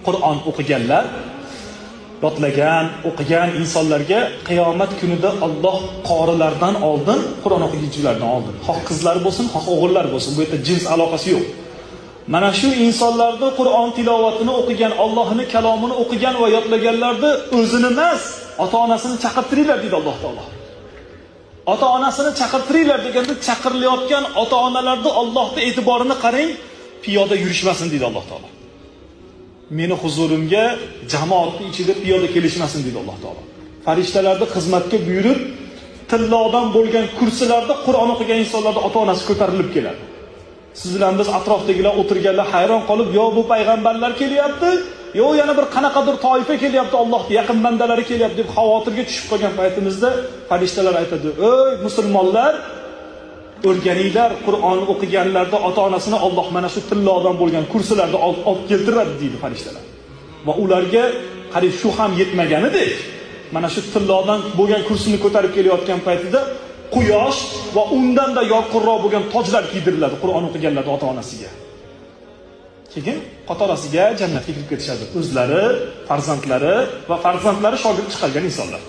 Qur'on o'qiganlar, yodlagan, o'qigan insonlarga qiyomat kunida Alloh qorilardan oldin, Qur'on o'qiguvchilardan oldin, xoh qizlar bo'lsin, xoh o'g'illar bo'lsin, bu yerda jins aloqasi yo'q. Mana shu insonlarni Qur'on tilovatini o'qigan, Allohning kalomini o'qigan va yodlaganlarni o'zini emas, ota-onasini chaqirtiringlar deydi Alloh taolo. Ota-onasini chaqirtiringlar deganda chaqirilayotgan ota-onalarni Allohning e'tiborini qarang, piyoda yurishmasin deydi Alloh taolo. Meni huzurimga jamoatning ichida piyoda kelishmasin deydi Alloh taolo. Farishtalarni xizmatga buyurib, tillodan bo'lgan kursilarda Qur'on o'qigan insonlarni ota-onasi ko'tarilib keladi. Siz bilan biz atrofdagilar o'tirganlar hayron qolib, yo bu payg'ambarlar kelyapti, yo yana bir qanaqadir toifa kelyapti, Allohning yaqin bandalari kelyapti deb xavotirga tushib qolgan paytimizda farishtalar aytadi: "Ey musulmonlar, o'rganinglar, Qur'on o'qiganlarda ota-onasini Alloh mana shu tillodan bo'lgan kursilarda olib keltiradi" deydi farishtalar. Va ularga qarang, shu ham yetmaganidek, mana shu tillodan bo'lgan kursini ko'tarib kelayotgan paytida quyosh va undan-da yorqinroq bo'lgan tojlar kiydiriladi Qur'on o'qiganlar ota-onasiga. Keyin qatorasiga jannatga kirib ketishadi. O'zlari, farzandlari va farzandlari shogird chiqargan insonlar.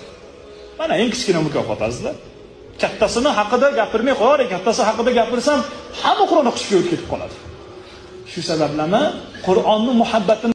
Mana eng kichkina mukofot azizlar. Kattasini haqida gapirmay qo'yar, kattasi haqida gapirsam, hamma Qur'on o'qishga o'tib ketib qoladi. Shu sabablarni Qur'onni muhabbatini